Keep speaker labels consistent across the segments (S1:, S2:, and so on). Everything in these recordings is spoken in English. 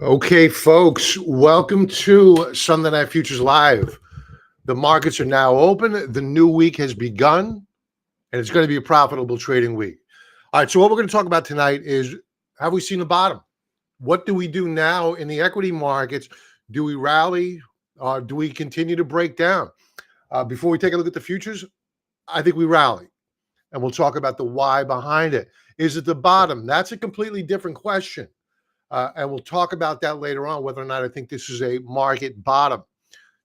S1: Okay, folks, welcome to Sunday Night Futures Live. The markets are now open. The new week has begun, and it's going to be a profitable trading week. All right, so what we're going to talk about tonight is, have we seen the bottom? What do we do now in the equity markets? Do we rally? Do we continue to break down? Before we take a look at the futures, I think we rally, and we'll talk about the why behind it. Is it the bottom? That's a completely different question. And we'll talk about that later on, whether or not I think this is a market bottom.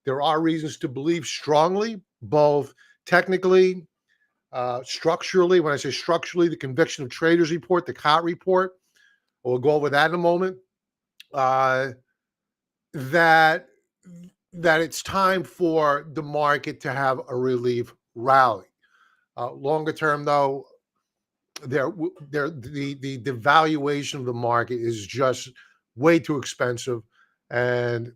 S1: There are reasons to believe strongly, both technically, structurally. When I say structurally, the Conviction of Traders report, the COT report, we'll go over that in a moment, that it's time for the market to have a relief rally. Longer term, though, the valuation of the market is just way too expensive, and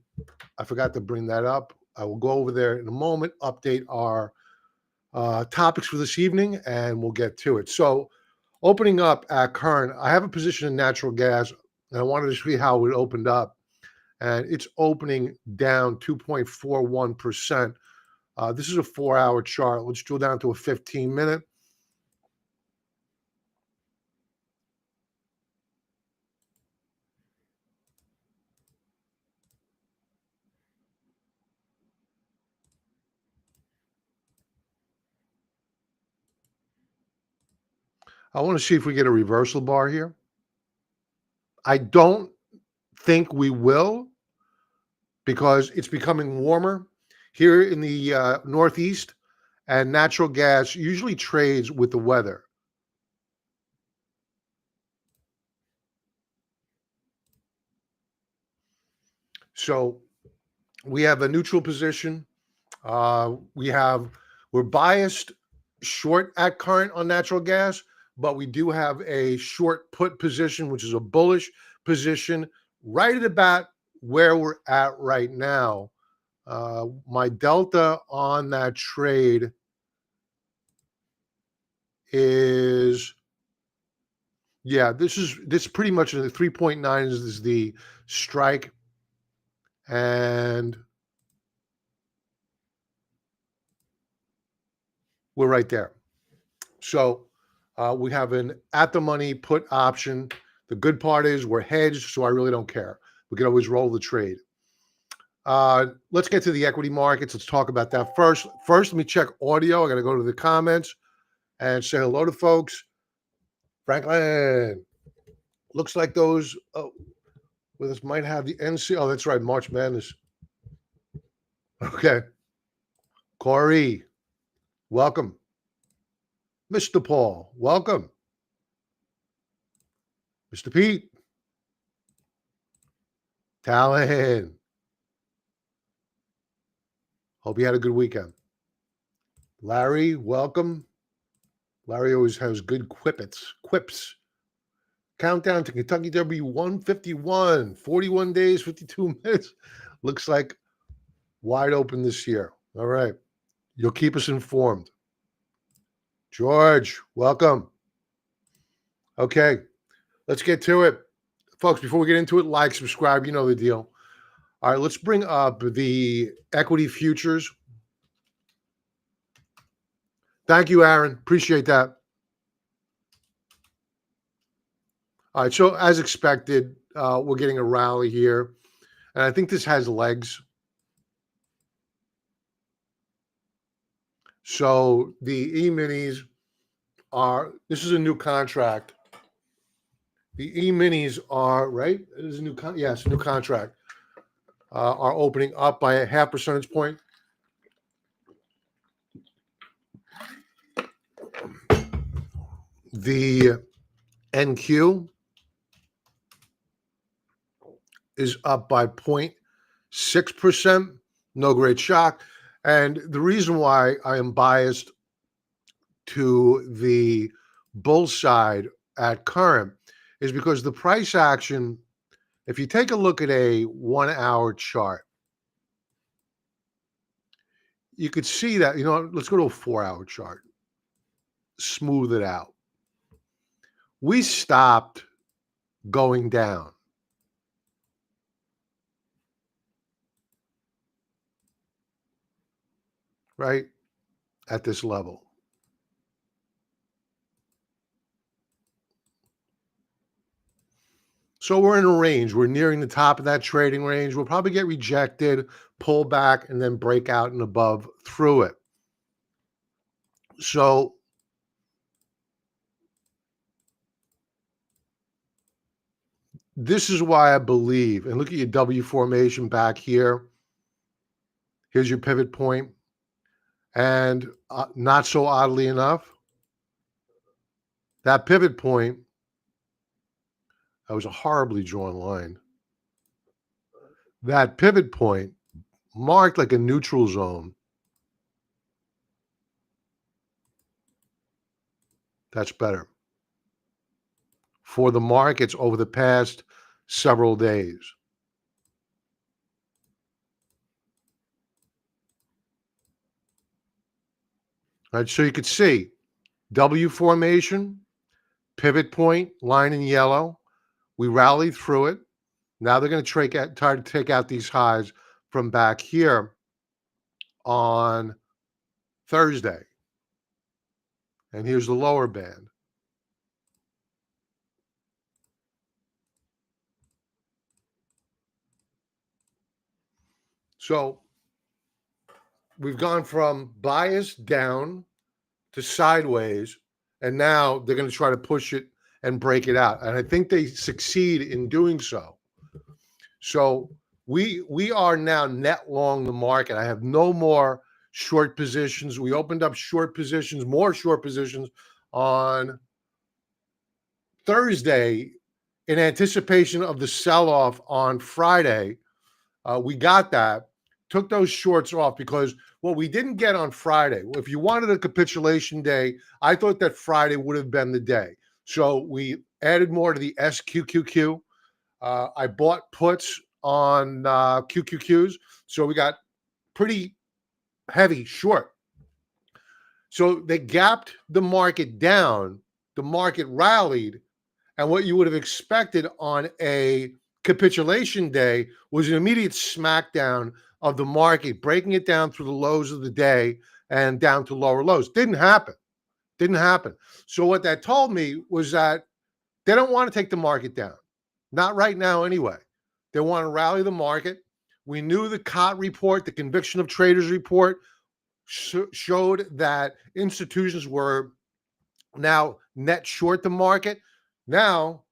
S1: I forgot to bring that up. I will go over there in a moment, update our topics for this evening, and we'll get to it. So opening up at current, I have a position in natural gas, and I wanted to see how it opened up, and it's opening down 2.41%. This is a 4-hour chart. Let's drill down to a 15-minute. I want to see if we get a reversal bar here. I don't think we will, because it's becoming warmer here in the Northeast, and natural gas usually trades with the weather. So we have a neutral position. We're biased short at current on natural gas, but we do have a short put position, which is a bullish position, right at about where we're at right now. My delta on that trade is, this pretty much the 3.9 is the strike, and we're right there. So we have an at the money put option. The good part is we're hedged, so I really don't care. We can always roll the trade. Let's get to the equity markets. Let's talk about that first. First, let me check audio. I got to go to the comments and say hello to folks. Franklin, looks like those with us might have the NC. Oh, that's right, March Madness. Okay. Corey, welcome. Mr. Paul, welcome. Mr. Pete, Talon. Hope you had a good weekend. Larry, welcome. Larry always has good quips. Countdown to Kentucky Derby 151, 41 days, 52 minutes. Looks like wide open this year. All right. You'll keep us informed. George, welcome. Okay, let's get to it. Folks, before we get into it, like, subscribe, you know the deal. All right, let's bring up the equity futures. Thank you, Aaron. Appreciate that. All right, so as expected, we're getting a rally here, and I think this has legs. So the E-minis this is a new contract. The E-minis are, right? It is a new yes, a new contract. Are opening up by a 0.5 percentage point. The NQ is up by 0.6%. No great shock. And the reason why I am biased to the bull side at current is because the price action, if you take a look at a 1-hour chart, you could see that, let's go to a 4-hour chart, smooth it out. We stopped going down. right at this level. So we're in a range. We're nearing the top of that trading range. We'll probably get rejected, pull back, and then break out and above through it. So this is why I believe, and look at your W formation back here. Here's your pivot point. And not so oddly enough, that pivot point, that was a horribly drawn line. That pivot point marked like a neutral zone. That's better for the markets over the past several days. All right, so you could see W formation, pivot point, line in yellow. We rallied through it. Now they're going to try to take out these highs from back here on Thursday. And here's the lower band. So we've gone from bias down to sideways, and now they're going to try to push it and break it out. And I think they succeed in doing so. So we are now net long the market. I have no more short positions. We opened up short positions, more short positions on Thursday in anticipation of the sell-off on Friday. We got that, took those shorts off because what we didn't get on Friday, if you wanted a capitulation day, I thought that Friday would have been the day. So we added more to the SQQQ. I bought puts on QQQs. So we got pretty heavy short. So they gapped the market down. The market rallied. And what you would have expected on a capitulation day was an immediate smackdown of the market, breaking it down through the lows of the day and down to lower lows. Didn't happen. Didn't happen. So what that told me was that they don't want to take the market down. Not right now anyway. They want to rally the market. We knew the COT report, the Conviction of Traders report, showed that institutions were now net short the market. Now,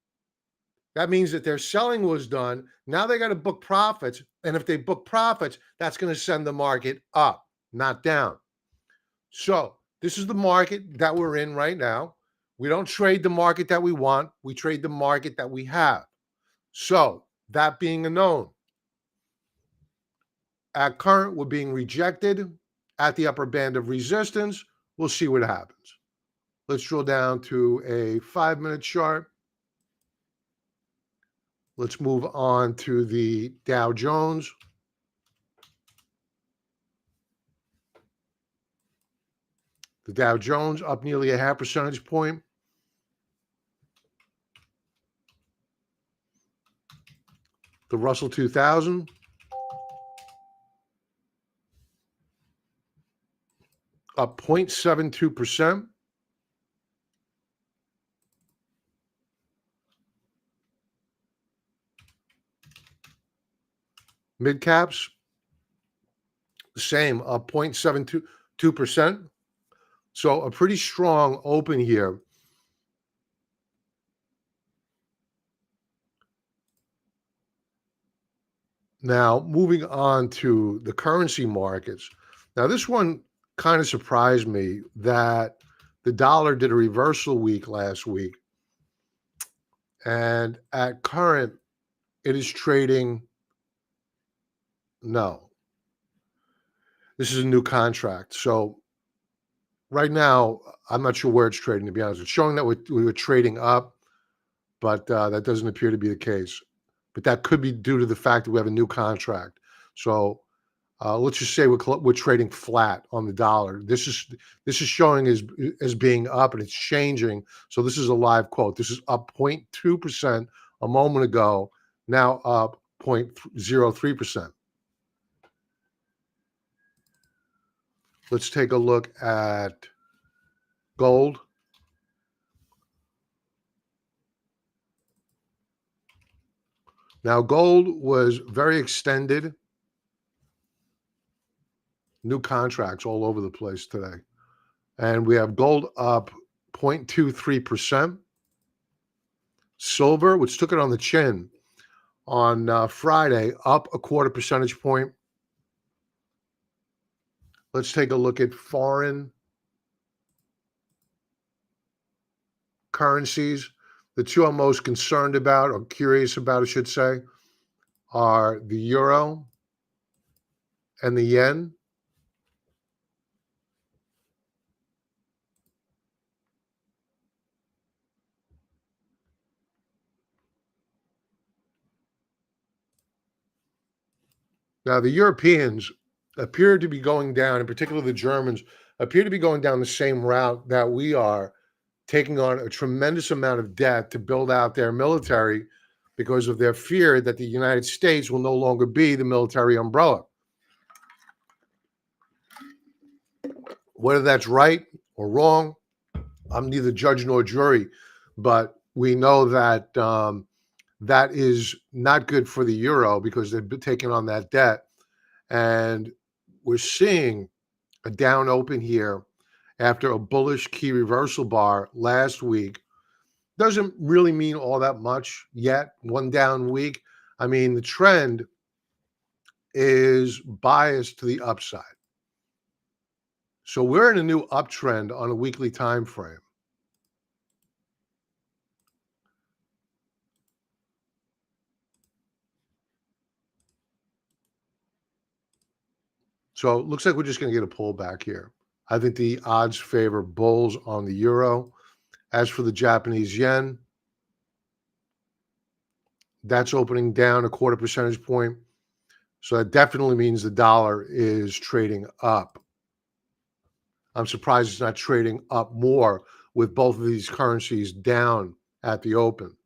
S1: that means that their selling was done. Now they got to book profits. And if they book profits, that's going to send the market up, not down. So this is the market that we're in right now. We don't trade the market that we want. We trade the market that we have. So that being a known, at current, we're being rejected at the upper band of resistance. We'll see what happens. Let's drill down to a 5-minute chart. Let's move on to the Dow Jones. The Dow Jones up nearly a 0.5 percentage point. The Russell 2000 up 0.72%. Mid caps, the same, up 0.72%. So a pretty strong open here. Now, moving on to the currency markets. Now, this one kind of surprised me that the dollar did a reversal week last week. And at current, it is trading. No, this is a new contract. So right now, I'm not sure where it's trading, to be honest. It's showing that we were trading up, but that doesn't appear to be the case. But that could be due to the fact that we have a new contract. So let's just say we're trading flat on the dollar. This is showing as being up, and it's changing. So this is a live quote. This is up 0.2% a moment ago, now up 0.03%. Let's take a look at gold. Now, gold was very extended. New contracts all over the place today. And we have gold up 0.23%. Silver, which took it on the chin on Friday, up a quarter percentage point. Let's take a look at foreign currencies. The two I'm most concerned about, or curious about, I should say, are the euro and the yen. Now, the Europeans appear to be going down, in particular the Germans, appear to be going down the same route that we are, taking on a tremendous amount of debt to build out their military because of their fear that the United States will no longer be the military umbrella. Whether that's right or wrong, I'm neither judge nor jury, but we know that that is not good for the euro because they've been taking on that debt. And we're seeing a down open here after a bullish key reversal bar last week. Doesn't really mean all that much yet. One down week. I mean, the trend is biased to the upside. So we're in a new uptrend on a weekly time frame. So it looks like we're just going to get a pullback here. I think the odds favor bulls on the euro. As for the Japanese yen, that's opening down a quarter percentage point. So that definitely means the dollar is trading up. I'm surprised it's not trading up more with both of these currencies down at the open.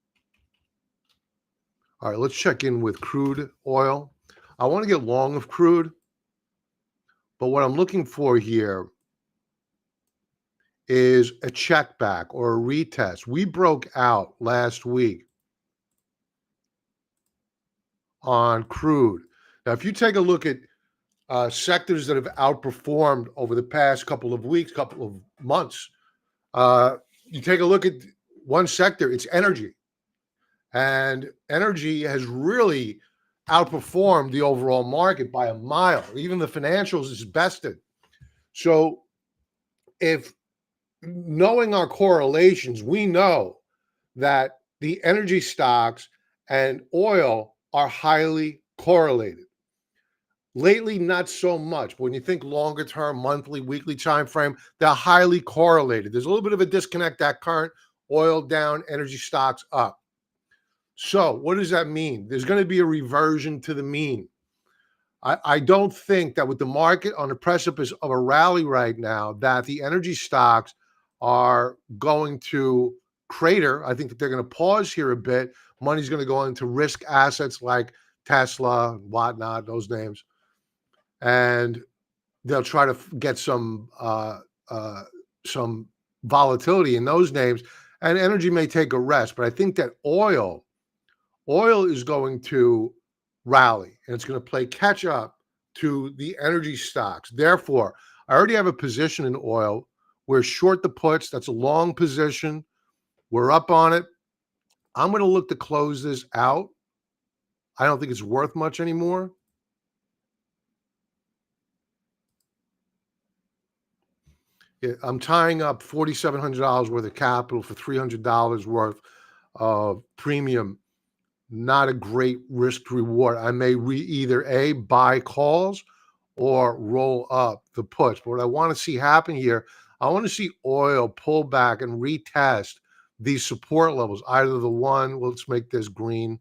S1: All right, let's check in with crude oil. I want to get long of crude, but what I'm looking for here is a check back or a retest. We broke out last week on crude. Now, if you take a look at sectors that have outperformed over the past couple of weeks, couple of months, you take a look at one sector, it's energy. And energy has really outperformed the overall market by a mile. Even the financials is bested. So if knowing our correlations, we know that the energy stocks and oil are highly correlated. Lately, not so much. But when you think longer term, monthly, weekly time frame, they're highly correlated. There's a little bit of a disconnect at current, oil down, energy stocks up. So what does that mean? There's going to be a reversion to the mean. I don't think that with the market on the precipice of a rally right now, that the energy stocks are going to crater. I think that they're going to pause here a bit. Money's going to go into risk assets like Tesla and whatnot, those names. And they'll try to get some volatility in those names. And energy may take a rest. But I think that oil is going to rally, and it's going to play catch up to the energy stocks. Therefore, I already have a position in oil. We're short the puts. That's a long position. We're up on it. I'm going to look to close this out. I don't think it's worth much anymore. I'm tying up $4,700 worth of capital for $300 worth of premium. Not a great risk reward. I may either A, buy calls or roll up the puts. But what I want to see happen here, I want to see oil pull back and retest these support levels. Either the one, let's make this green.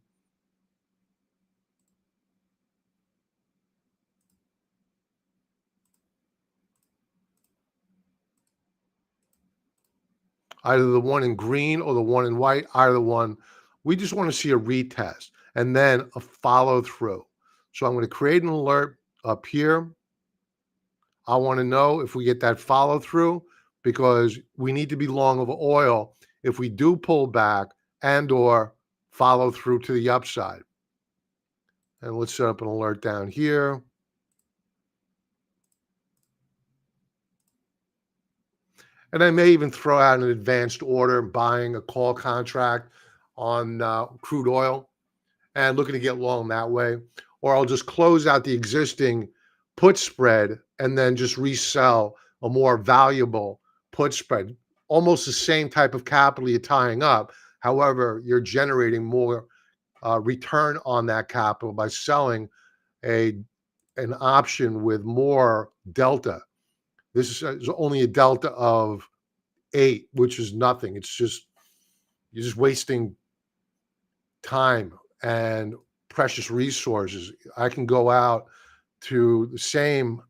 S1: Either the one in green or the one in white, either one. We just want to see a retest and then a follow through. So I'm going to create an alert up here. I want to know if we get that follow through, because we need to be long of oil if we do pull back and or follow through to the upside. And let's set up an alert down here. And I may even throw out an advanced order buying a call contract on crude oil and looking to get long that way. Or I'll just close out the existing put spread and then just resell a more valuable put spread. Almost the same type of capital you're tying up. However, you're generating more return on that capital by selling an option with more delta. This is only a delta of 8, which is nothing. It's just, you're just wasting time and precious resources. I can go out to the same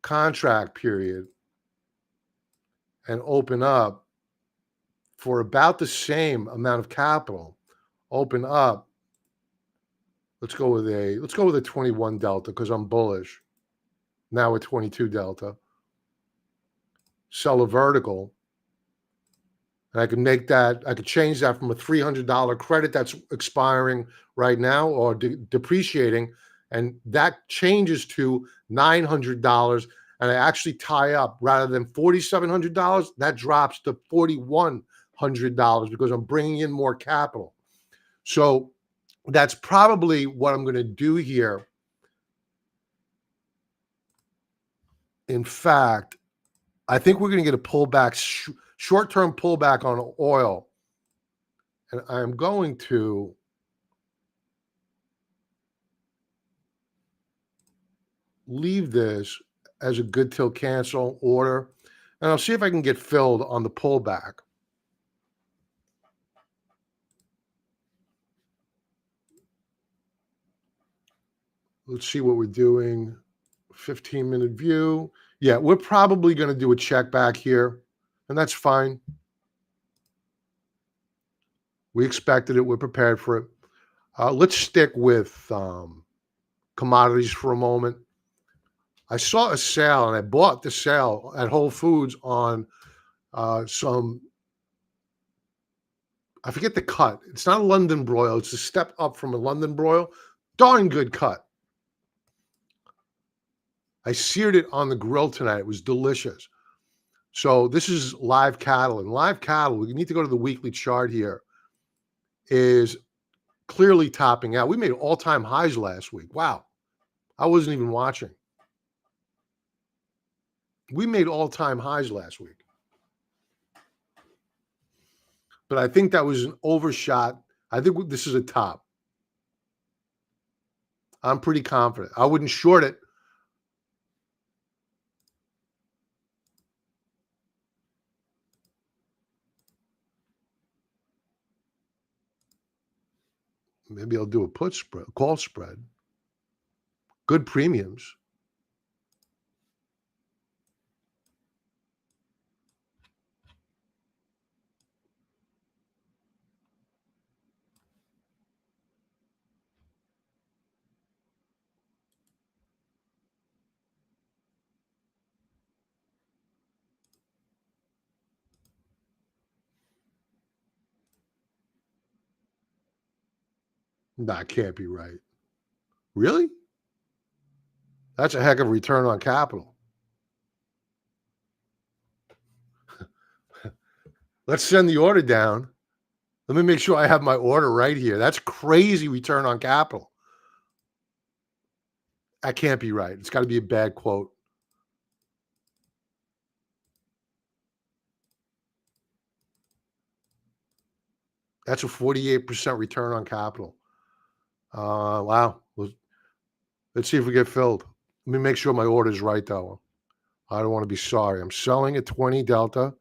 S1: contract period and open up for about the same amount of capital. Open up. Let's go with a 21 delta because I'm bullish. Now a 22 delta. Sell a vertical. And I could change that from a $300 credit that's expiring right now or depreciating, and that changes to $900, and I actually tie up, rather than $4,700, that drops to $4,100 because I'm bringing in more capital. So that's probably what I'm going to do here. In fact, I think we're going to get a pullback, short-term pullback on oil. And I'm going to leave this as a good till cancel order. And I'll see if I can get filled on the pullback. Let's see what we're doing. 15-minute view. Yeah, we're probably going to do a check back here, and that's fine. We expected it. We're prepared for it. Let's stick with commodities for a moment. I saw a sale, and I bought the sale at Whole Foods on some, I forget the cut. It's not a London broil. It's a step up from a London broil. Darn good cut. I seared it on the grill tonight. It was delicious. So this is live cattle. And live cattle, we need to go to the weekly chart here, is clearly topping out. We made all-time highs last week. Wow. I wasn't even watching. We made all-time highs last week. But I think that was an overshot. I think this is a top. I'm pretty confident. I wouldn't short it. Maybe I'll do a put spread, call spread. Good premiums. That can't be right. Really? That's a heck of a return on capital. Let's send the order down. Let me make sure I have my order right here. That's crazy return on capital. That can't be right. It's got to be a bad quote. That's a 48% return on capital. Wow. Let's see if we get filled. Let me make sure my order is right, though. I don't want to be sorry. I'm selling at 20 delta.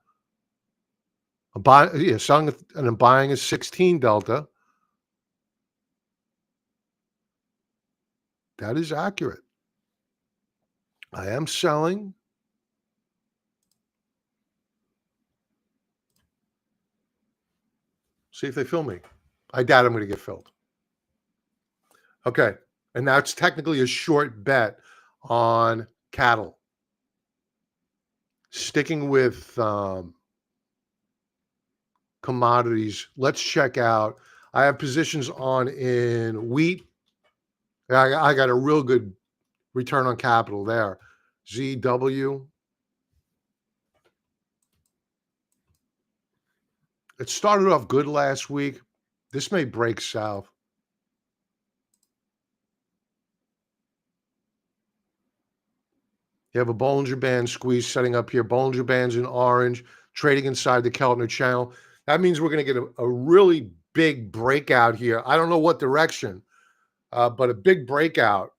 S1: I'm selling and I'm buying a 16 delta. That is accurate. I am selling. See if they fill me. I doubt I'm going to get filled. Okay. And now it's technically a short bet on cattle. Sticking with commodities, let's check out. I have positions on in wheat. I got a real good return on capital there. ZW. It started off good last week. This may break south. You have a Bollinger Band squeeze setting up here. Bollinger Bands in orange, trading inside the Keltner channel. That means we're going to get a really big breakout here. I don't know what direction, but a big breakout,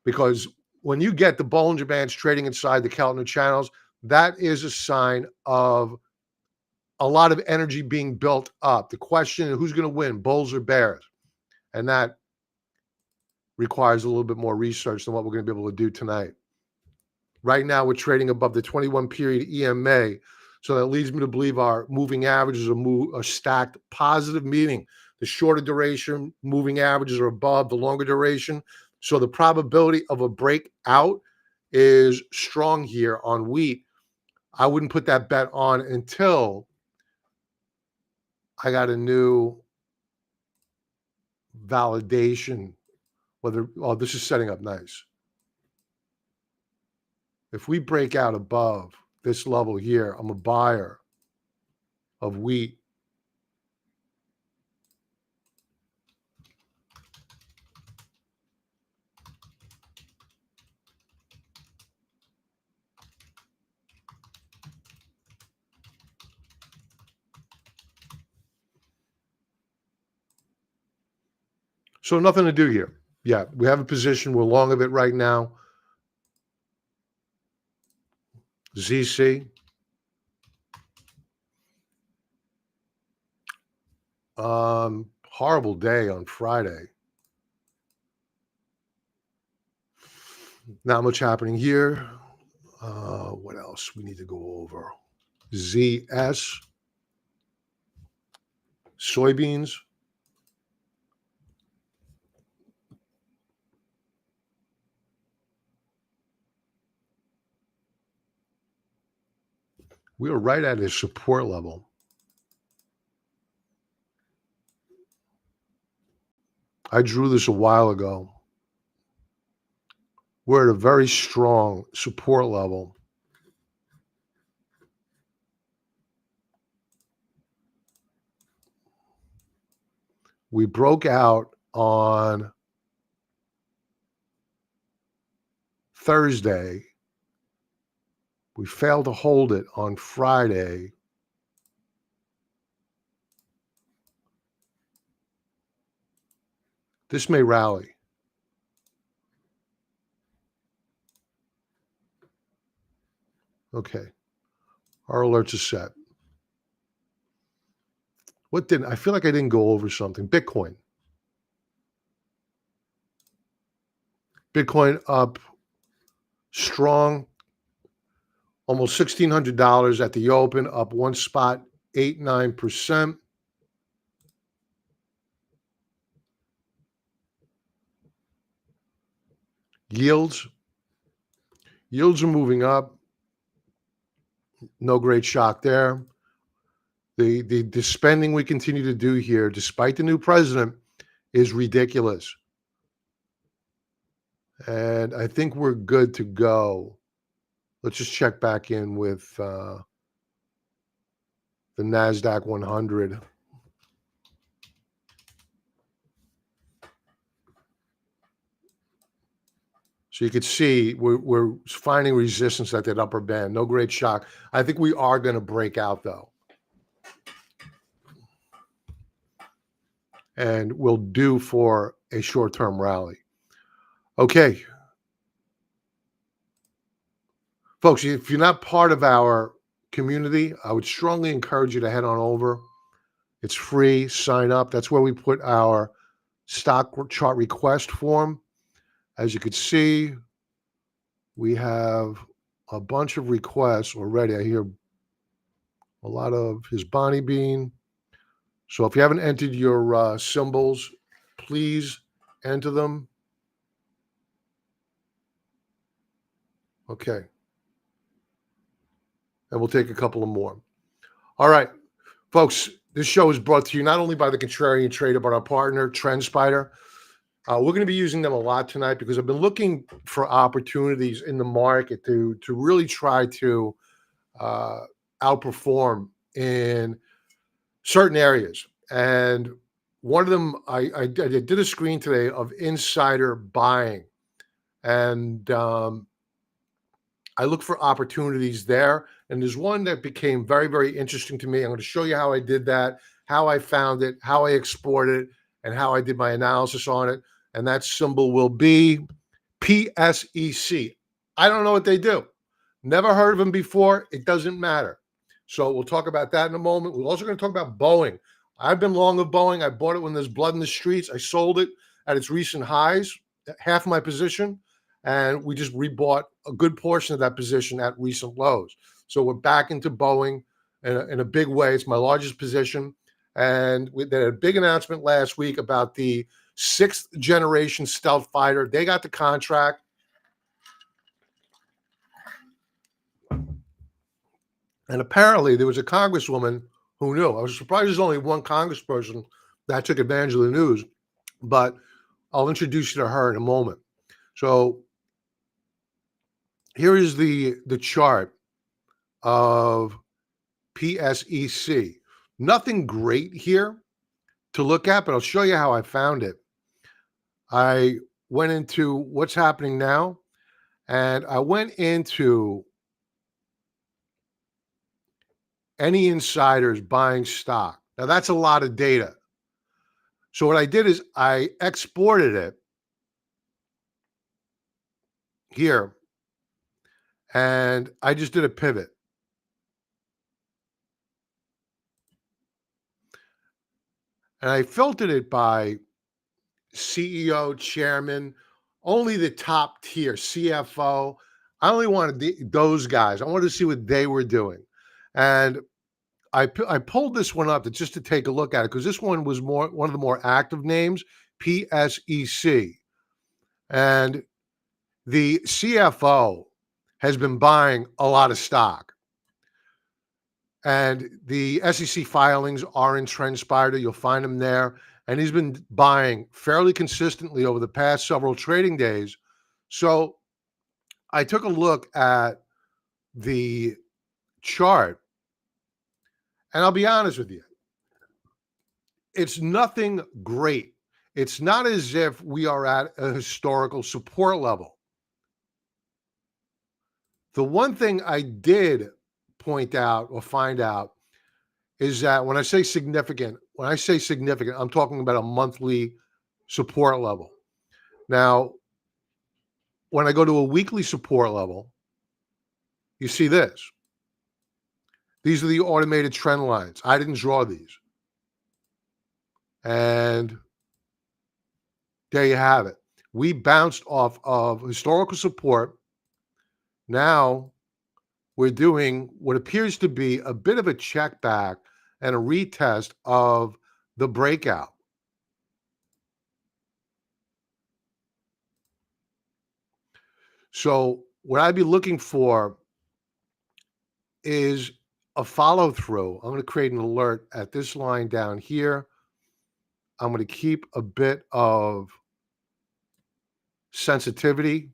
S1: because when you get the Bollinger Bands trading inside the Keltner channels, that is a sign of a lot of energy being built up. The question is, who's going to win, bulls or bears? And that requires a little bit more research than what we're going to be able to do tonight. Right now, we're trading above the 21-period EMA. So that leads me to believe our moving averages are stacked positive, meaning the shorter duration moving averages are above the longer duration. So the probability of a breakout is strong here on wheat. I wouldn't put that bet on until I got a new validation. This is setting up nice. If we break out above this level here, I'm a buyer of wheat. So nothing to do here. Yeah, we have a position. We're long of it right now. ZC. Horrible day on Friday. Not much happening here. What else we need to go over? ZS. Soybeans. We were right at his support level. I drew this a while ago. We're at a very strong support level. We broke out on Thursday. We failed to hold it on Friday. This may rally. Okay. Our alerts are set. What didn't I feel like I didn't go over something? Bitcoin. Bitcoin up strong, almost $1,600 at the open, up 1.89%. Yields are moving up. No great shock there. The spending we continue to do here, despite the new president, is ridiculous. And I think we're good to go. Let's just check back in with the NASDAQ 100. So you could see we're finding resistance at that upper band. No great shock. I think we are going to break out, though. And we'll do for a short-term rally. Okay. Folks, if you're not part of our community, I would strongly encourage you to head on over. It's free. Sign up. That's where we put our stock chart request form. As you can see, we have a bunch of requests already. I hear a lot of his Bonnie Bean. So if you haven't entered your symbols, please enter them. Okay. And we'll take a couple of more. All right, folks, this show is brought to you not only by the Contrarian Trader, but our partner, TrendSpider. We're going to be using them a lot tonight because I've been looking for opportunities in the market to really try to uh, outperform in certain areas. And one of them, I did a screen today of insider buying, and I look for opportunities there. And there's one that became very, very interesting to me. I'm going to show you how I did that, how I found it, how I exported it, and how I did my analysis on it. And that symbol will be PSEC. I don't know what they do. Never heard of them before. It doesn't matter. So we'll talk about that in a moment. We're also going to talk about Boeing. I've been long of Boeing. I bought it when there's blood in the streets. I sold it at its recent highs, half my position, and we just rebought a good portion of that position at recent lows. So we're back into Boeing in a big way. It's my largest position. And we had a big announcement last week about the sixth generation stealth fighter. They got the contract. And apparently there was a congresswoman who knew. I was surprised there's only one congressperson that took advantage of the news, but I'll introduce you to her in a moment. So here is the chart of PSEC. Nothing great here to look at, but I'll show you how I found it. I went into what's happening now, and I went into any insiders buying stock. Now, that's a lot of data. So what I did is I exported it here, and I just did a pivot. And I filtered it by CEO, chairman, only the top tier, CFO. I only wanted those guys. I wanted to see what they were doing. And I pulled this one up just to take a look at it because this one was one of the more active names, PSEC. And the CFO has been buying a lot of stock. And the SEC filings are in TrendSpider. You'll find them there. And he's been buying fairly consistently over the past several trading days. So I took a look at the chart, and I'll be honest with you, it's nothing great. It's not as if we are at a historical support level. The one thing I did point out or find out is that when I say significant, I'm talking about a monthly support level. Now, when I go to a weekly support level, you see this. These are the automated trend lines. I didn't draw these. And there you have it. We bounced off of historical support. Now we're doing what appears to be a bit of a check back and a retest of the breakout. So what I'd be looking for is a follow through. I'm going to create an alert at this line down here. I'm going to keep a bit of sensitivity.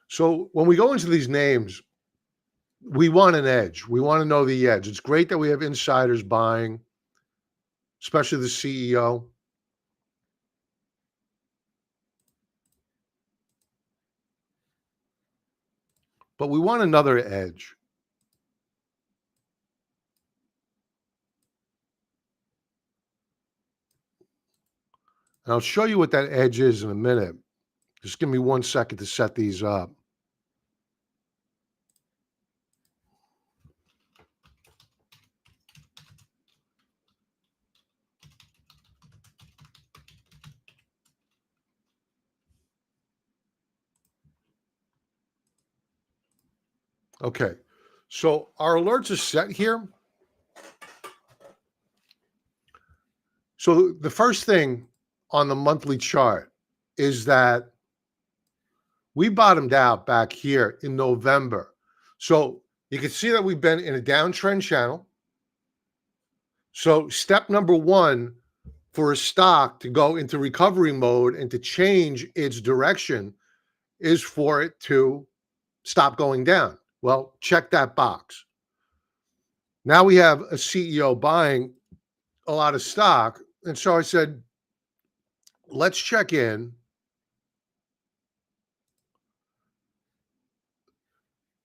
S1: So when we go into these names, we want an edge. We want to know the edge. It's great that we have insiders buying, especially the CEO. But we want another edge. And I'll show you what that edge is in a minute. Just give me 1 second to set these up. Okay. So our alerts are set here. So the first thing on the monthly chart is that we bottomed out back here in November. So you can see that we've been in a downtrend channel. So step number one for a stock to go into recovery mode and to change its direction is for it to stop going down. Well, check that box. Now we have a CEO buying a lot of stock. And so I said, let's check in.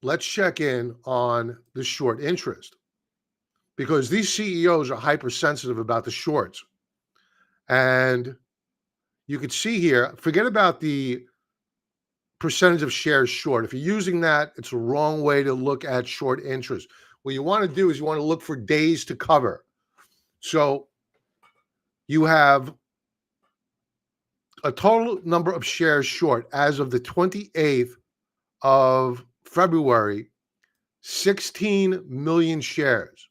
S1: Let's check in on the short interest because these CEOs are hypersensitive about the shorts. And you can see here, forget about the percentage of shares short. If you're using that, it's a wrong way to look at short interest. What you want to do is you want to look for days to cover. So you have a total number of shares short as of the 28th of February, 16 million shares.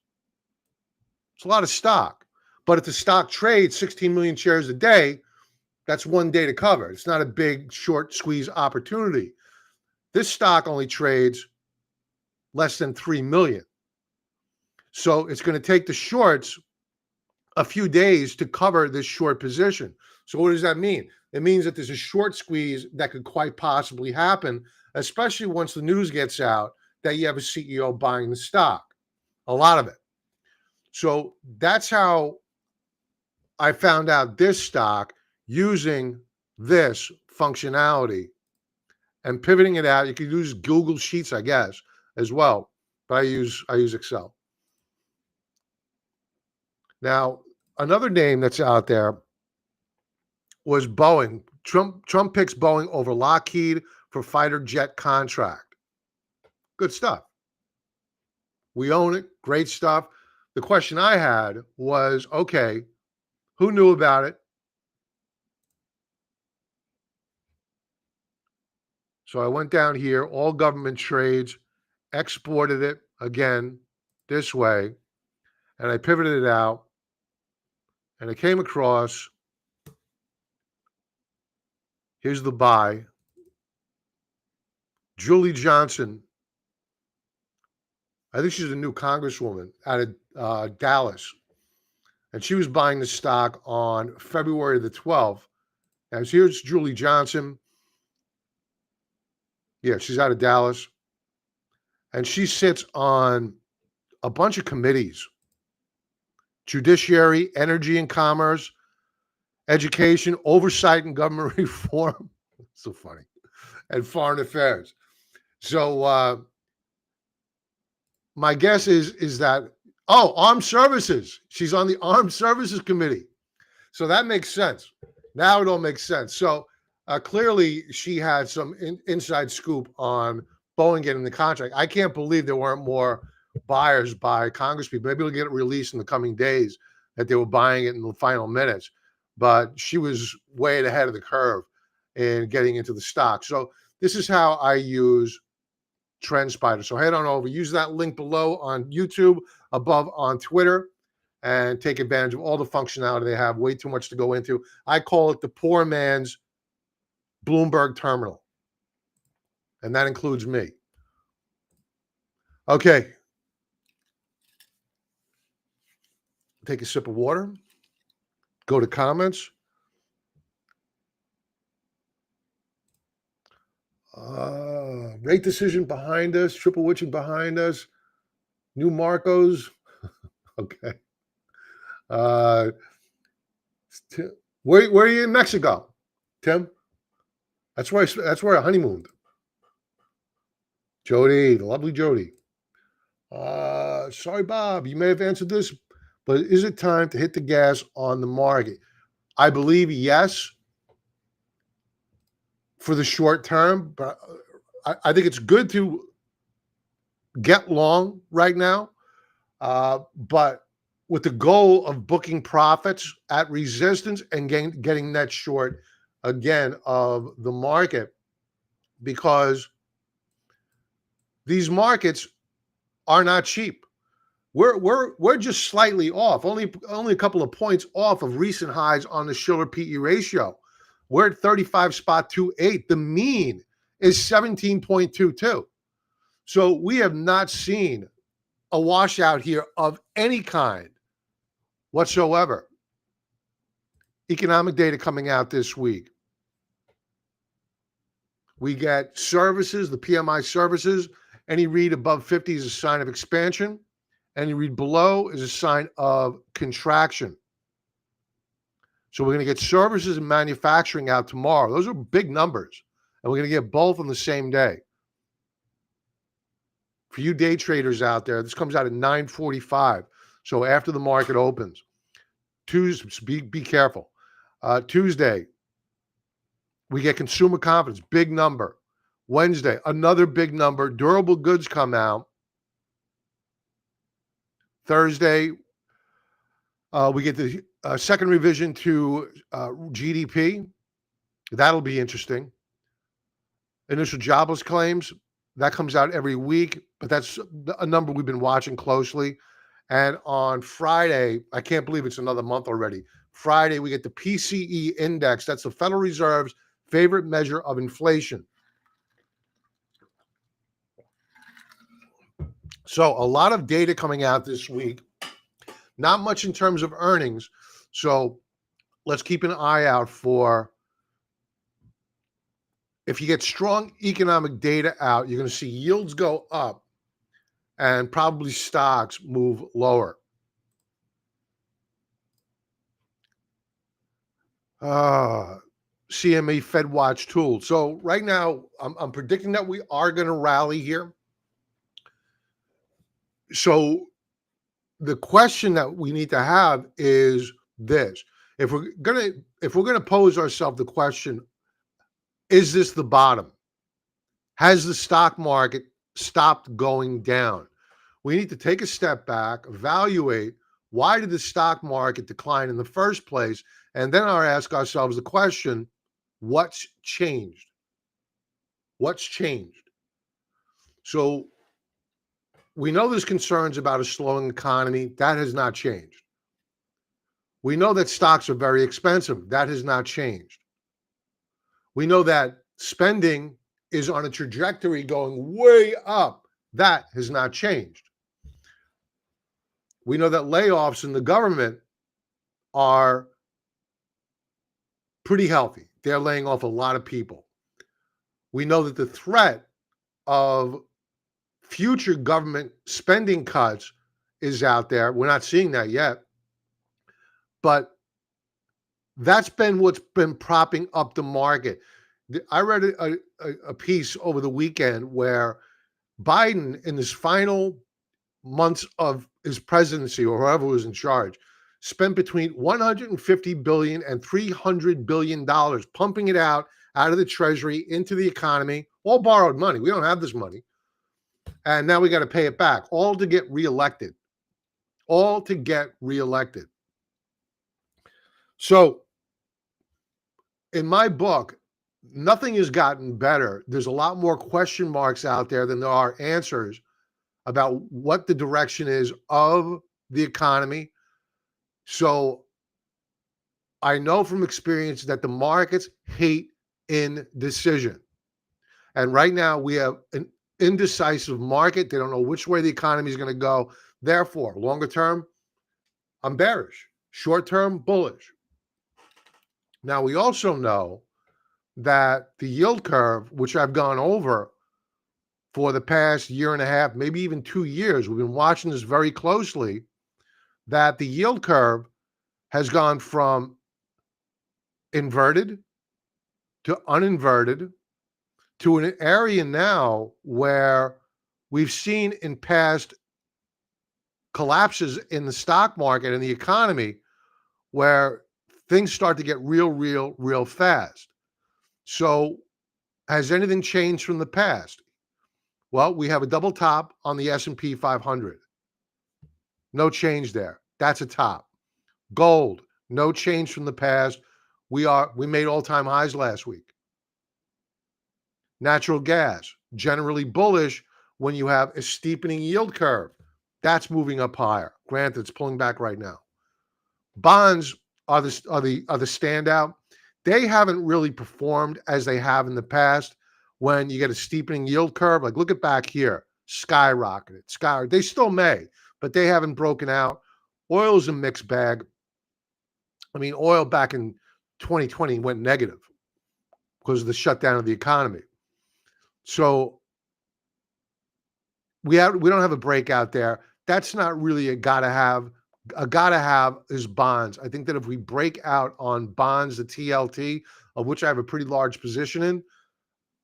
S1: It's a lot of stock. But if the stock trades 16 million shares a day, that's one day to cover. It's not a big short squeeze opportunity. This stock only trades less than 3 million. So it's going to take the shorts a few days to cover this short position. So what does that mean? It means that there's a short squeeze that could quite possibly happen, especially once the news gets out that you have a CEO buying the stock, a lot of it. So that's how I found out this stock using this functionality and pivoting it out. You could use Google Sheets, I guess, as well, but I use Excel. Now, another name that's out there was Boeing. Trump picks Boeing over Lockheed for fighter jet contract. Good stuff. We own it. Great stuff. The question I had was, okay, who knew about it? So I went down here, all government trades, exported it again this way, and I pivoted it out, and I came across, here's the buy, Julie Johnson. I think she's a new congresswoman out of Dallas, and she was buying the stock on February the 12th. And here's Julie Johnson. Yeah, she's out of Dallas, and she sits on a bunch of committees: Judiciary, Energy and Commerce, Education, Oversight and Government Reform. So funny. And Foreign Affairs. So my guess is that, Armed Services. She's on the Armed Services Committee. So that makes sense. Now it all makes sense. So clearly she had some inside scoop on Boeing getting the contract. I can't believe there weren't more buyers by congresspeople. Maybe it'll get released in the coming days that they were buying it in the final minutes. But she was way ahead of the curve in getting into the stock. So this is how I use TrendSpider. So head on over, use that link below on YouTube, above on Twitter, and take advantage of all the functionality they have. Way too much to go into. I call it the poor man's Bloomberg terminal. And that includes me. Okay. Take a sip of water. Go to comments. Rate decision behind us. Triple witching behind us. New Marcos. Okay. Where are you in Mexico, Tim? That's where I honeymooned. Jody, the lovely Jody. Sorry, Bob, you may have answered this, but is it time to hit the gas on the market? I believe yes for the short term, but I think it's good to get long right now, but with the goal of booking profits at resistance and getting net short again of the market, because These markets are not cheap. We're just slightly off, only a couple of points off of recent highs on the Schiller PE ratio. We're at 35.28. The mean is 17.22. So we have not seen a washout here of any kind whatsoever. Economic data coming out this week. We get services, the PMI services. Any read above 50 is a sign of expansion. Any read below is a sign of contraction. So we're going to get services and manufacturing out tomorrow. Those are big numbers. And we're going to get both on the same day. For you day traders out there, this comes out at 9:45. So after the market opens. Tuesday, be careful. Tuesday, we get consumer confidence, big number. Wednesday, another big number. Durable goods come out. Thursday, we get the second revision to GDP. That'll be interesting. Initial jobless claims, that comes out every week, but that's a number we've been watching closely. And on Friday, I can't believe it's another month already. Friday, we get the PCE index. That's the Federal Reserve's favorite measure of inflation. So a lot of data coming out this week. Not much in terms of earnings. So let's keep an eye out for, if you get strong economic data out, you're going to see yields go up and probably stocks move lower. CME Fed Watch tool. So right now, I'm predicting that we are going to rally here. So the question that we need to have is this: if we're gonna pose ourselves the question, is this the bottom? Has the stock market stopped going down? We need to take a step back, evaluate why did the stock market decline in the first place, and then ask ourselves the question, what's changed? What's changed? So we know there's concerns about a slowing economy. That has not changed. We know that stocks are very expensive. That has not changed. We know that spending is on a trajectory going way up. That has not changed. We know that layoffs in the government are pretty healthy. They're laying off a lot of people. We know that the threat of future government spending cuts is out there. We're not seeing that yet. But that's been what's been propping up the market. I read a piece over the weekend where Biden, in his final months of his presidency, or whoever was in charge, spent between $150 billion and $300 billion pumping it out of the treasury into the economy, all borrowed money. We don't have this money. And now we got to pay it back, all to get reelected. All to get reelected. So, in my book, nothing has gotten better. There's a lot more question marks out there than there are answers about what the direction is of the economy. So, I know from experience that the markets hate indecision. And right now, we have an indecisive market. They don't know which way the economy is going to go. Therefore, longer term, I'm bearish. Short term, bullish. Now, we also know that the yield curve, which I've gone over for the past year and a half, maybe even 2 years, we've been watching this very closely, that the yield curve has gone from inverted to uninverted to an area now where we've seen in past collapses in the stock market and the economy where things start to get real fast. So has anything changed from the past? Well, we have a double top on the S&P 500. No change there. That's a top. Gold, no change from the past. We made all-time highs last week. Natural gas, generally bullish. when you have a steepening yield curve. That's moving up higher. Granted, it's pulling back right now. Bonds are the standout. They haven't really performed as they have in the past when you get a steepening yield curve. Like look at back here, skyrocketed. They still may, but they haven't broken out. Oil is a mixed bag. I mean, oil back in 2020 went negative because of the shutdown of the economy. So we don't have a breakout there. That's not really a gotta have. A gotta have is bonds. I think that if we break out on bonds, the TLT, of which I have a pretty large position in,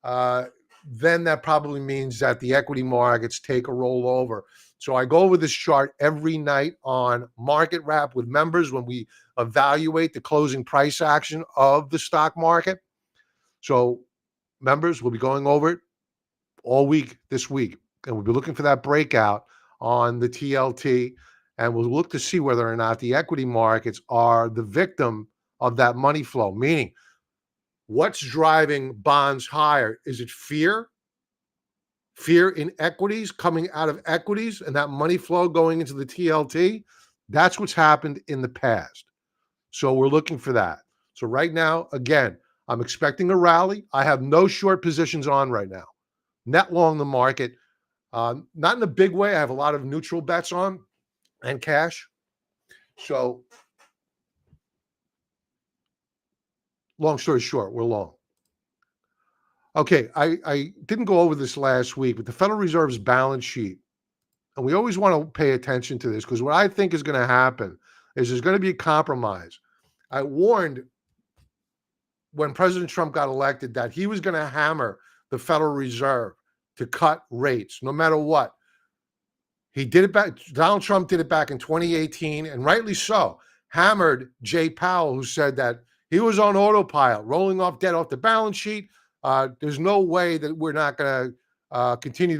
S1: uh, then that probably means that the equity markets take a rollover. So I go over this chart every night on Market Wrap with members when we evaluate the closing price action of the stock market. So members will be going over it all week this week, and we'll be looking for that breakout on the TLT, and we'll look to see whether or not the equity markets are the victim of that money flow, meaning what's driving bonds higher? Is it fear? Fear in equities, coming out of equities, and that money flow going into the TLT? That's what's happened in the past. So we're looking for that. So right now, again, I'm expecting a rally. I have no short positions on right now. Net long the market. Not in a big way. I have a lot of neutral bets on and cash. So long story short, we're long. Okay, I didn't go over this last week, but the Federal Reserve's balance sheet, and we always want to pay attention to this because what I think is going to happen is there's going to be a compromise. I warned when President Trump got elected that he was going to hammer the Federal Reserve to cut rates no matter what. He did it back. Donald Trump did it back in 2018, and rightly so. Hammered Jay Powell, who said that he was on autopilot, rolling off debt off the balance sheet. There's no way that we're not going to continue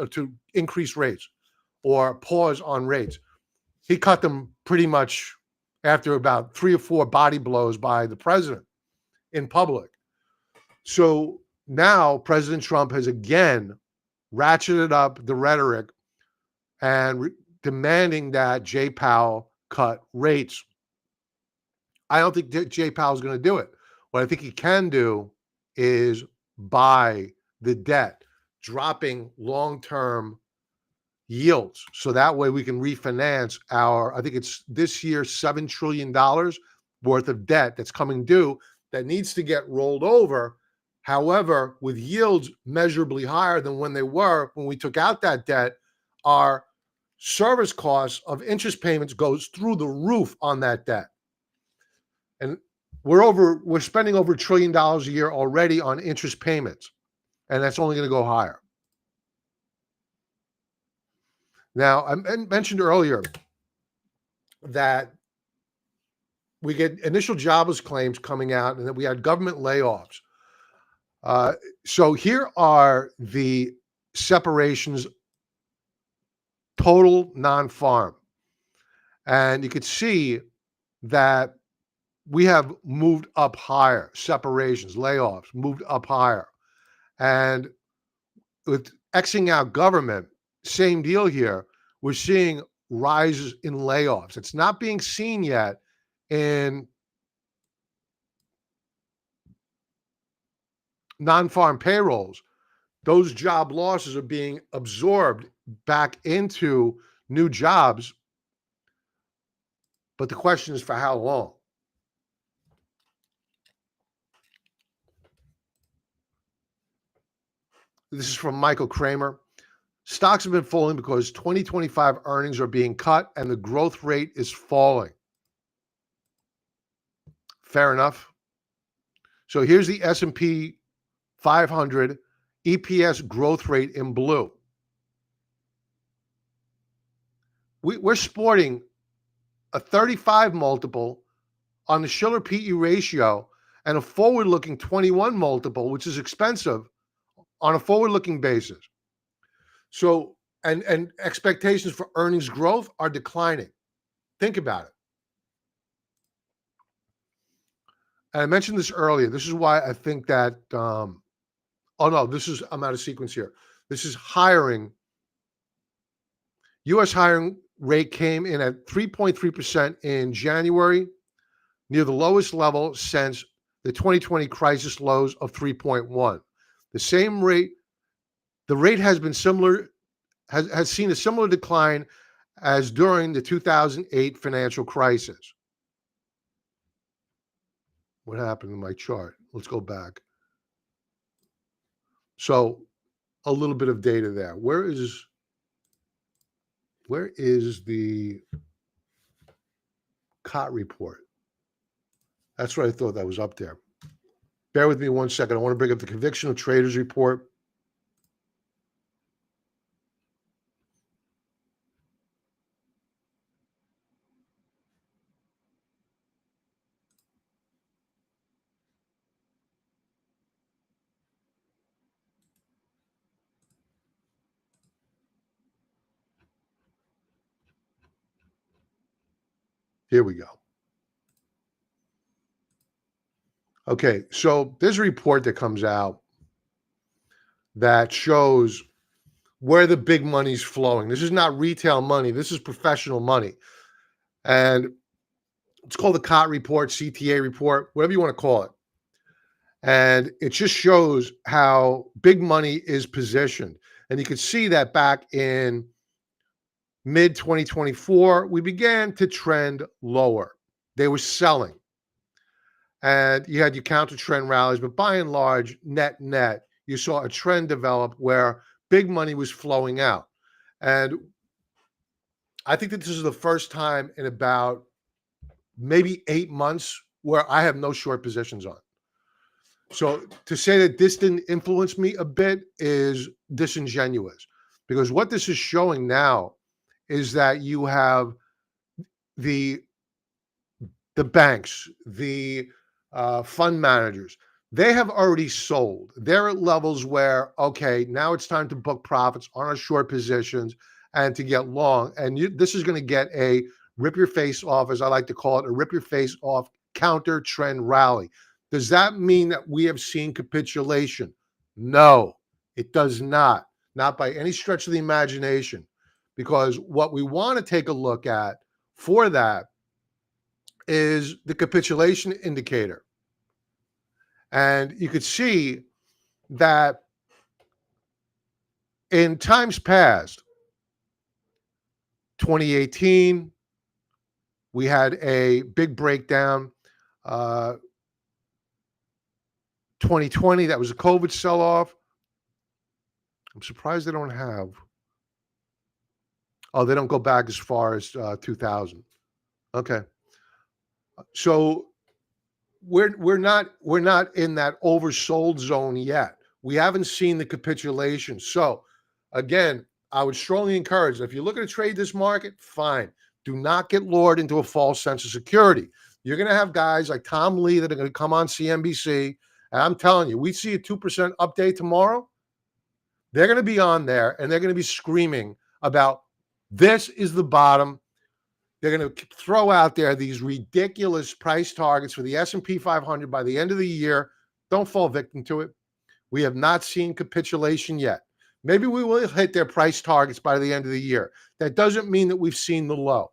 S1: to increase rates or pause on rates. He cut them pretty much after about 3 or 4 body blows by the president in public. So now President Trump has again ratcheted up the rhetoric and demanding that Jay Powell cut rates. I don't think Jay Powell is going to do it. What I think he can do is buy the debt, dropping long-term yields. So that way we can refinance I think it's this year, $7 trillion worth of debt that's coming due that needs to get rolled over. However, with yields measurably higher than when they were when we took out that debt, our service costs of interest payments goes through the roof on that debt. And we're spending over $1 trillion a year already on interest payments, and that's only going to go higher. Now, I mentioned earlier that we get initial jobless claims coming out and that we had government layoffs. So here are the separations, total non-farm. And you could see that we have moved up higher, separations, layoffs, moved up higher. And with Xing out government, same deal here. We're seeing rises in layoffs. It's not being seen yet in non-farm payrolls. Those job losses are being absorbed back into new jobs. But the question is for how long? This is from Michael Kramer. Stocks have been falling because 2025 earnings are being cut and the growth rate is falling. Fair enough. So here's the S&P 500 EPS growth rate in blue. We're sporting a 35 multiple on the Schiller PE ratio and a forward-looking 21 multiple, which is expensive on a forward-looking basis. So, and expectations for earnings growth are declining. Think about it. And I mentioned this earlier. This is why I think that Oh no, I'm out of sequence here. This is hiring. U.S. hiring rate came in at 3.3% in January, near the lowest level since the 2020 crisis lows of 3.1. The same rate, the rate has been similar, has seen a similar decline as during the 2008 financial crisis. What happened in my chart? Let's go back. So a little bit of data there. Where is the COT report? That's what I thought that was up there. Bear with me one second. I want to bring up the conviction of traders report. Here we go. Okay, so there's a report that comes out that shows where the big money's flowing. This is not retail money. This is professional money. And it's called the COT report, CTA report, whatever you want to call it. And it just shows how big money is positioned. And you can see that back in mid 2024, we began to trend lower. They were selling. And you had your counter trend rallies, but by and large, net, you saw a trend develop where big money was flowing out. And I think that this is the first time in about maybe 8 months where I have no short positions on. So to say that this didn't influence me a bit is disingenuous, because what this is showing now is that you have the banks, the fund managers, they have already sold. They're at levels where, okay, now it's time to book profits on our short positions and to get long. And this is going to get a rip your face off, as I like to call it, a rip your face off counter trend rally. Does that mean that we have seen capitulation? No, it does not. Not by any stretch of the imagination. Because what we want to take a look at for that is the capitulation indicator. And you could see that in times past, 2018, we had a big breakdown. 2020, that was a COVID sell-off. I'm surprised they don't have. Oh, they don't go back as far as 2000. Okay. So we're not in that oversold zone yet. We haven't seen the capitulation. So again, I would strongly encourage, if you're looking to trade this market, fine. Do not get lured into a false sense of security. You're going to have guys like Tom Lee that are going to come on CNBC. And I'm telling you, we see a 2% update tomorrow. They're going to be on there and they're going to be screaming about this is the bottom. They're going to throw out there these ridiculous price targets for the S&P 500 by the end of the year. Don't fall victim to it. We have not seen capitulation yet. Maybe we will hit their price targets by the end of the year. That doesn't mean that we've seen the low.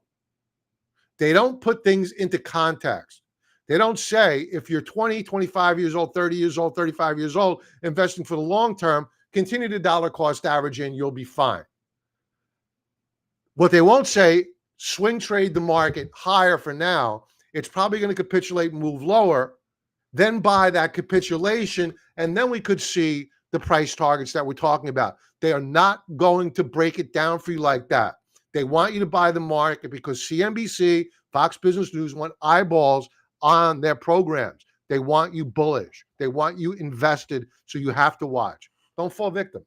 S1: They don't put things into context. They don't say if you're 20, 25 years old, 30 years old, 35 years old, investing for the long term, continue to dollar cost average and you'll be fine. What they won't say, swing trade the market higher for now. It's probably going to capitulate and move lower, then buy that capitulation, and then we could see the price targets that we're talking about. They are not going to break it down for you like that. They want you to buy the market because CNBC, Fox Business News want eyeballs on their programs. They want you bullish. They want you invested, so you have to watch. Don't fall victim.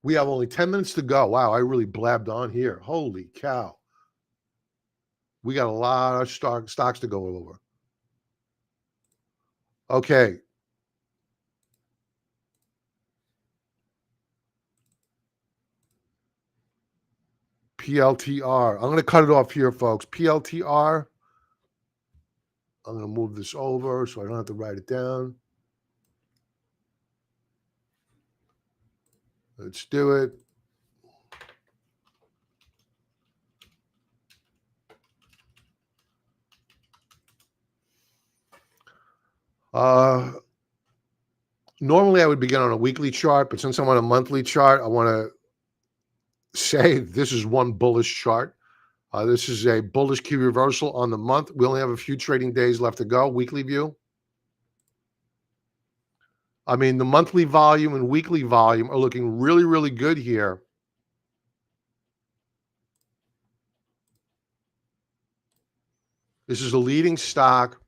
S1: We have only 10 minutes to go. Wow, I really blabbed on here. Holy cow. We got a lot of stocks to go over. Okay. PLTR. I'm going to cut it off here, folks. PLTR. I'm going to move this over so I don't have to write it down. Let's do it. Normally I would begin on a weekly chart, but since I'm on a monthly chart, I want to say this is one bullish chart. This is a bullish key reversal on the month. We only have a few trading days left to go. Weekly view. I mean, the monthly volume and weekly volume are looking really, really good here. This is a leading stock.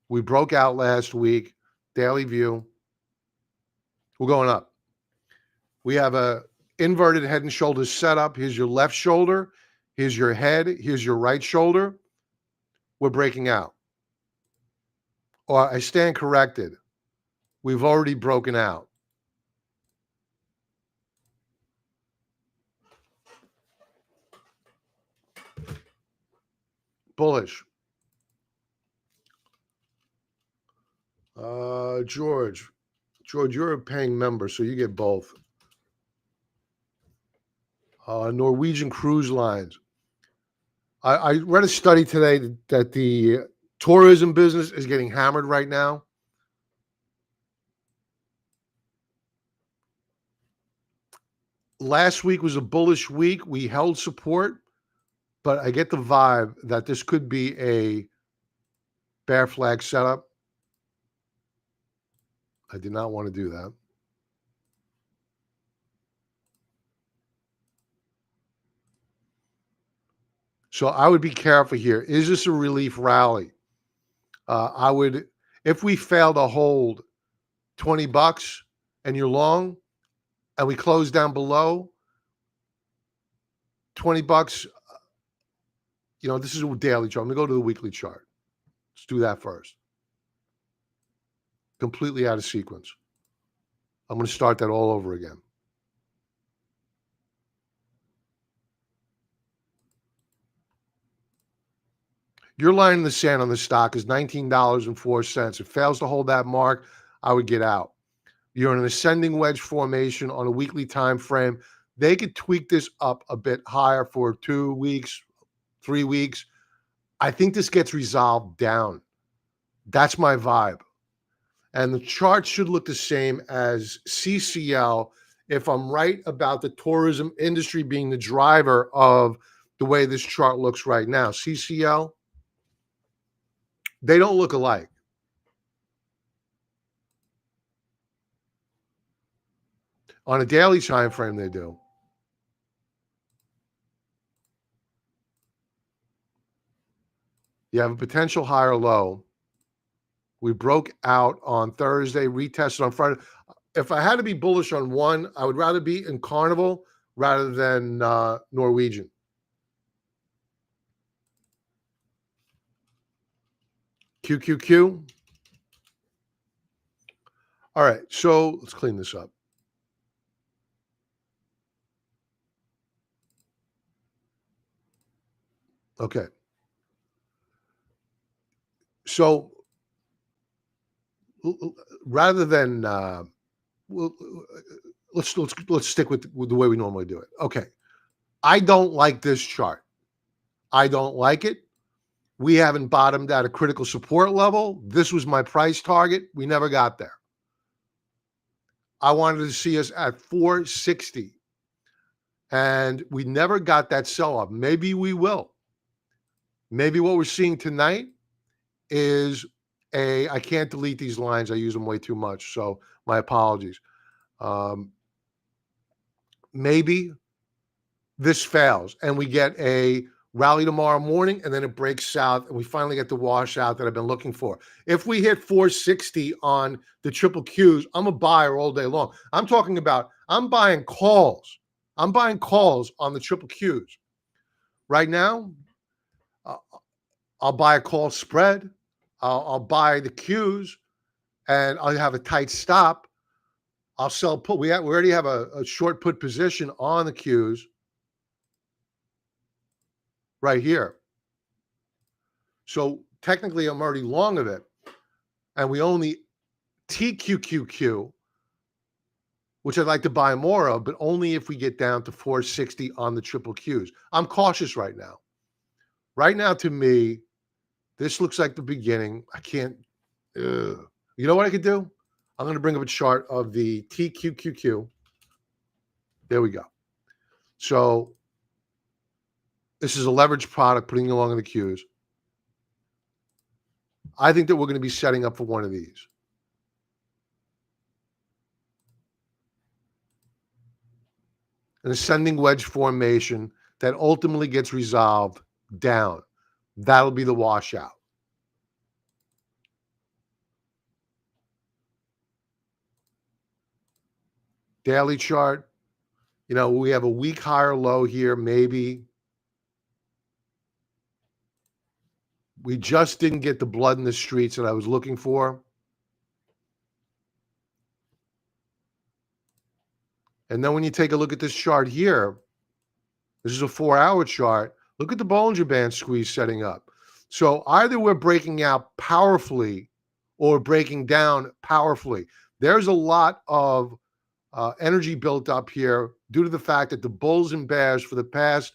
S1: We broke out last week. Daily view. We're going up. We have a inverted head and shoulders setup. Here's your left shoulder. Here's your head. Here's your right shoulder. We're breaking out. Or I stand corrected. We've already broken out. Bullish. George, you're a paying member, so you get both. Norwegian Cruise Lines. I read a study today that the tourism business is getting hammered right now. Last week was a bullish week. We held support, but I get the vibe that this could be a bear flag setup. I did not want to do that. So I would be careful here. Is this a relief rally? I would, if we fail to hold $20 and you're long and we close down below $20, this is a daily chart. I'm going to go to the weekly chart. Let's do that first. Completely out of sequence. I'm going to start that all over again. Your line in the sand on the stock is $19.04. If it fails to hold that mark, I would get out. You're in an ascending wedge formation on a weekly time frame. They could tweak this up a bit higher for 2 weeks, 3 weeks. I think this gets resolved down. That's my vibe. And the chart should look the same as CCL if I'm right about the tourism industry being the driver of the way this chart looks right now. CCL, they don't look alike. On a daily time frame, they do. You have a potential higher low. We broke out on Thursday, retested on Friday. If I had to be bullish on one, I would rather be in Carnival rather than Norwegian. QQQ. All right, so let's clean this up. Okay. So rather than let's stick with the way we normally do it. Okay. I don't like this chart. I don't like it. We haven't bottomed at a critical support level. This was my price target. We never got there. I wanted to see us at 460. And we never got that sell-off. Maybe we will. Maybe what we're seeing tonight is I can't delete these lines. I use them way too much. So my apologies. Maybe this fails and we get a rally tomorrow morning and then it breaks south and we finally get the washout that I've been looking for. If we hit 460 on the triple Qs, I'm a buyer all day long. I'm talking about I'm buying calls. I'm buying calls on the triple Qs. Right now, I'll buy a call spread. I'll buy the Qs and I'll have a tight stop. I'll sell put. We already have a short put position on the Qs right here. So technically I'm already long of it. And we only TQQQ, which I'd like to buy more of, but only if we get down to 460 on the triple Qs. I'm cautious right now. Right now, to me, this looks like the beginning. I can't. You know what I could do? I'm going to bring up a chart of the TQQQ. There we go. So this is a leveraged product putting along in the Qs. I think that we're going to be setting up for one of these. An ascending wedge formation that ultimately gets resolved down. That'll be the washout. Daily chart, we have a weak higher low here, maybe. We just didn't get the blood in the streets that I was looking for. And then when you take a look at this chart here, this is a 4-hour chart. Look at the Bollinger Band squeeze setting up. So either we're breaking out powerfully or breaking down powerfully. There's a lot of energy built up here due to the fact that the bulls and bears for the past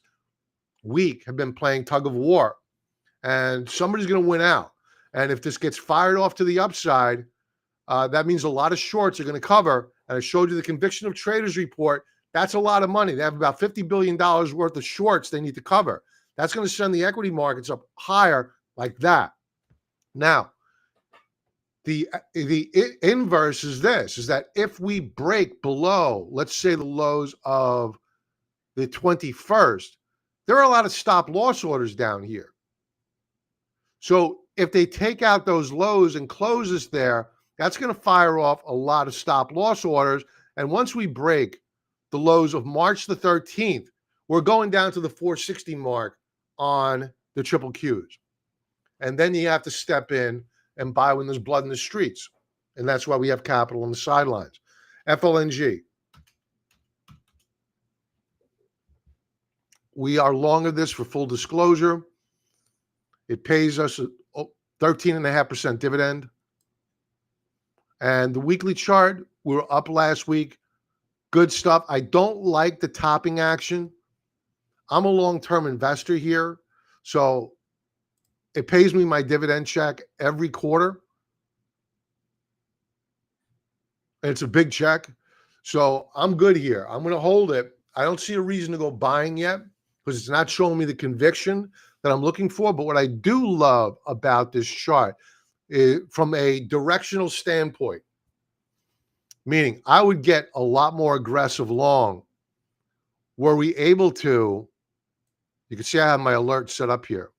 S1: week have been playing tug of war. And somebody's going to win out. And if this gets fired off to the upside, that means a lot of shorts are going to cover. And I showed you the conviction of traders report. That's a lot of money. They have about $50 billion worth of shorts they need to cover. That's going to send the equity markets up higher like that. Now, the inverse is this, is that if we break below, let's say the lows of the 21st, there are a lot of stop loss orders down here. So if they take out those lows and close us there, that's going to fire off a lot of stop loss orders. And once we break the lows of March the 13th, we're going down to the 460 mark on the triple Qs. And then you have to step in and buy when there's blood in the streets. And that's why we have capital on the sidelines. FLNG. We are long of this for full disclosure. It pays us a 13.5% dividend. And the weekly chart, we were up last week. Good stuff. I don't like the topping action. I'm a long-term investor here. So it pays me my dividend check every quarter. And it's a big check. So I'm good here. I'm going to hold it. I don't see a reason to go buying yet because it's not showing me the conviction that I'm looking for. But what I do love about this chart is from a directional standpoint, meaning I would get a lot more aggressive long. Were we able to, you can see I have my alert set up here.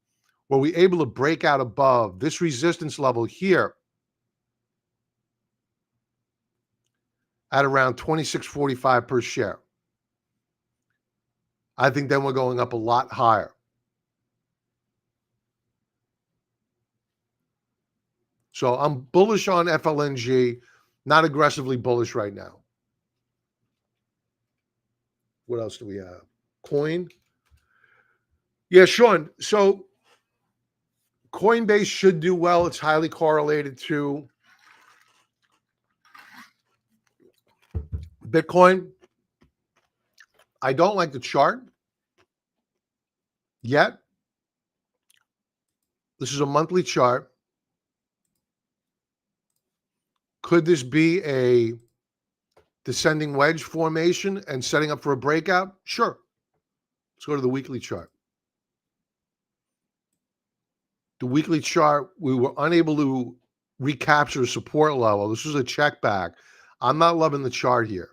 S1: Were we able to break out above this resistance level here at around 26.45 per share? I think then we're going up a lot higher. So I'm bullish on FLNG, not aggressively bullish right now. What else do we have? Coin. Yeah, Sean. So Coinbase should do well. It's highly correlated to Bitcoin. I don't like the chart yet. This is a monthly chart. Could this be a descending wedge formation and setting up for a breakout? Sure. Let's go to the weekly chart. The weekly chart, we were unable to recapture support level. This was a check back. I'm not loving the chart here.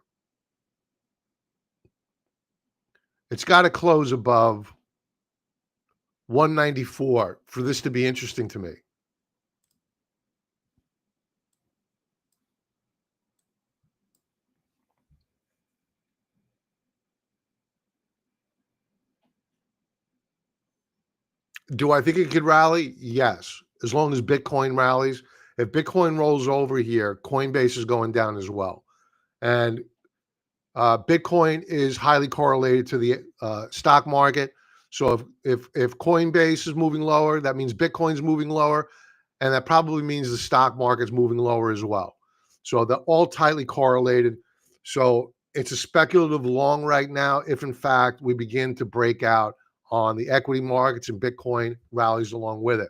S1: It's got to close above 194 for this to be interesting to me. Do I think it could rally? Yes, as long as Bitcoin rallies. If Bitcoin rolls over here, Coinbase is going down as well. And Bitcoin is highly correlated to the stock market. So if Coinbase is moving lower, that means Bitcoin's moving lower. And that probably means the stock market's moving lower as well. So they're all tightly correlated. So it's a speculative long right now if, in fact, we begin to break out on the equity markets and Bitcoin rallies along with it.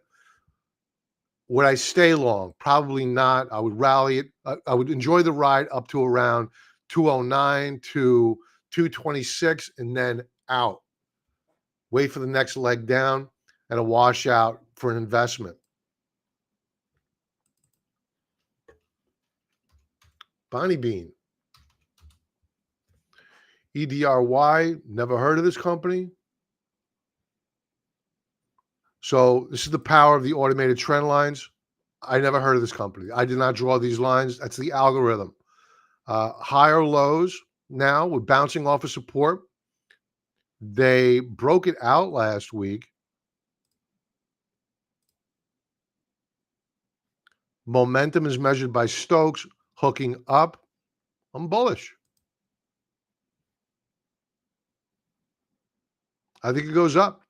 S1: Would I stay long? Probably not. I would rally it. I would enjoy the ride up to around 209 to 226 and then out. Wait for the next leg down and a washout for an investment. Bonnie Bean. EDRY, never heard of this company. So this is the power of the automated trend lines. I never heard of this company. I did not draw these lines. That's the algorithm. Higher lows now. We're bouncing off of support. They broke it out last week. Momentum is measured by Stokes hooking up. I'm bullish. I think it goes up.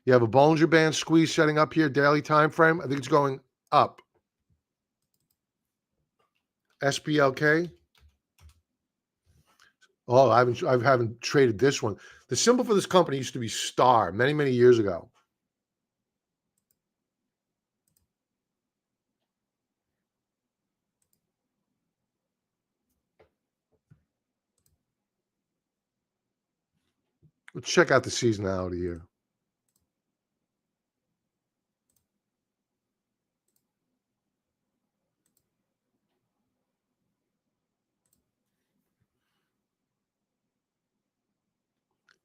S1: You have a Bollinger Band squeeze setting up here, daily time frame. I think it's going up. SPLK. Oh, I haven't traded this one. The symbol for this company used to be STAR many, many years ago. Let's check out the seasonality here.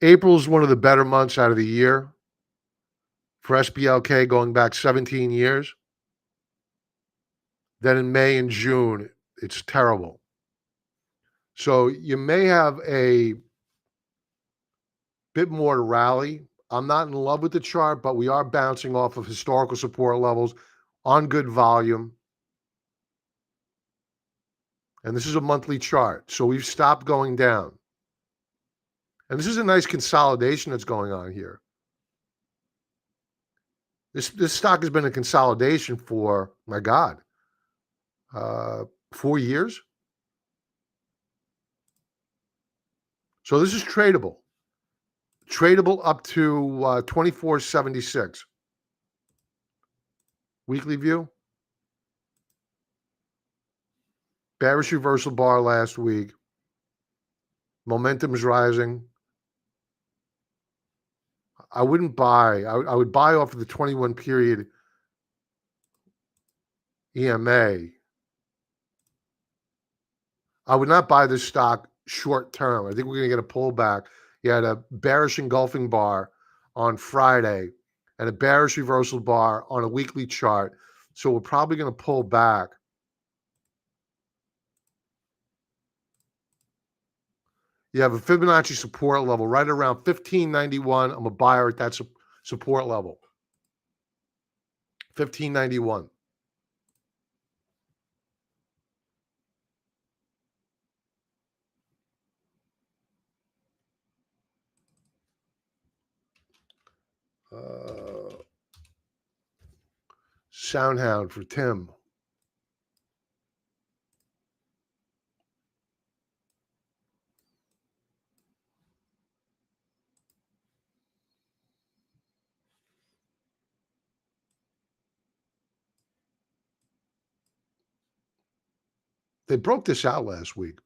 S1: April is one of the better months out of the year for SPLK going back 17 years. Then in May and June, it's terrible. So you may have a bit more to rally. I'm not in love with the chart, but we are bouncing off of historical support levels on good volume. And this is a monthly chart. So we've stopped going down. And this is a nice consolidation that's going on here. This stock has been a consolidation for, my God, 4 years. So this is tradable. Tradable up to 24.76. Weekly view. Bearish reversal bar last week. Momentum is rising. I wouldn't buy. I would buy off of the 21 period EMA. I would not buy this stock short term. I think we're going to get a pullback. You had a bearish engulfing bar on Friday and a bearish reversal bar on a weekly chart. So we're probably going to pull back. You have a Fibonacci support level right around 1591. I'm a buyer at that support level. 1591. Soundhound for Tim. They broke this out last week.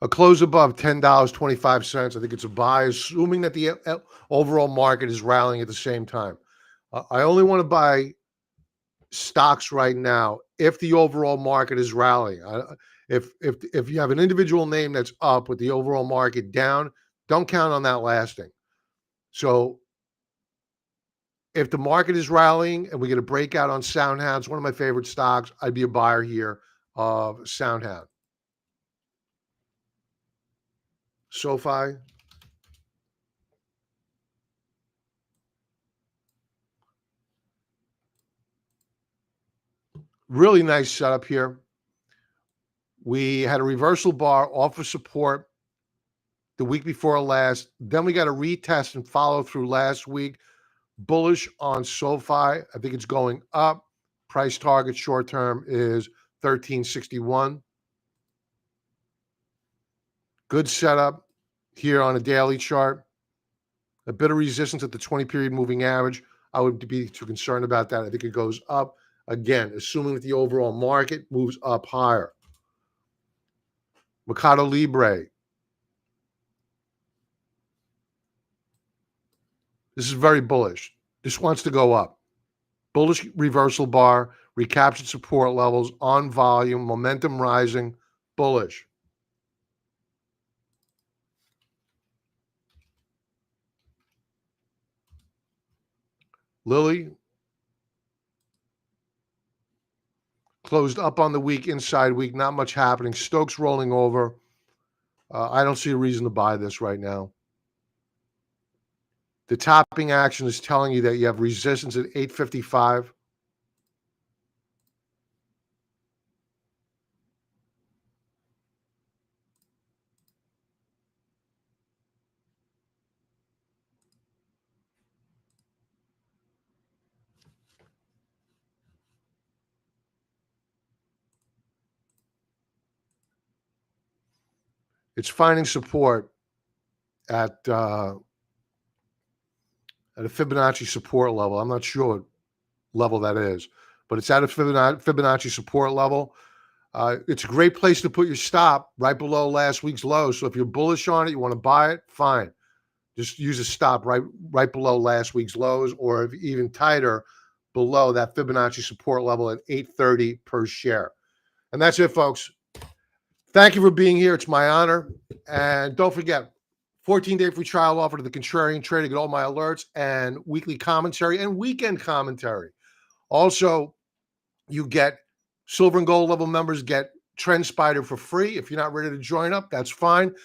S1: A close above $10.25. I think it's a buy, assuming that the overall market is rallying at the same time. I only want to buy stocks right now if the overall market is rallying. If you have an individual name that's up with the overall market down, don't count on that lasting. So if the market is rallying and we get a breakout on Soundhound, it's one of my favorite stocks. I'd be a buyer here of Soundhound. SoFi. Really nice setup here. We had a reversal bar off of support the week before last. Then we got a retest and follow through last week. Bullish on SoFi. I think it's going up. Price target short term is 1361. Good setup here on a daily chart. A bit of resistance at the 20-period moving average. I would be too concerned about that. I think it goes up. Again, assuming that the overall market moves up higher. Mercado Libre. This is very bullish. This wants to go up. Bullish reversal bar, recaptured support levels on volume, momentum rising, bullish. Lilly closed up on the week, inside week, not much happening. Stokes rolling over. I don't see a reason to buy this right now. The topping action is telling you that you have resistance at 855. It's finding support at a Fibonacci support level. I'm not sure what level that is, but it's at a Fibonacci support level. It's a great place to put your stop right below last week's low. So if you're bullish on it, you want to buy it, fine. Just use a stop right below last week's lows, or if even tighter, below that Fibonacci support level at 830 per share. And that's it, folks. Thank you for being here. It's my honor. And don't forget, 14-day free trial offer to the Contrarian Trader. Get all my alerts and weekly commentary and weekend commentary. Also, you get silver and gold level members get TrendSpider for free. If you're not ready to join up, that's fine.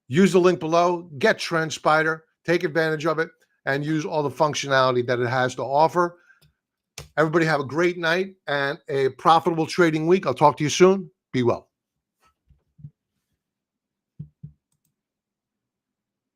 S1: Use the link below. Get TrendSpider. Take advantage of it and use all the functionality that it has to offer. Everybody have a great night and a profitable trading week. I'll talk to you soon. Be well.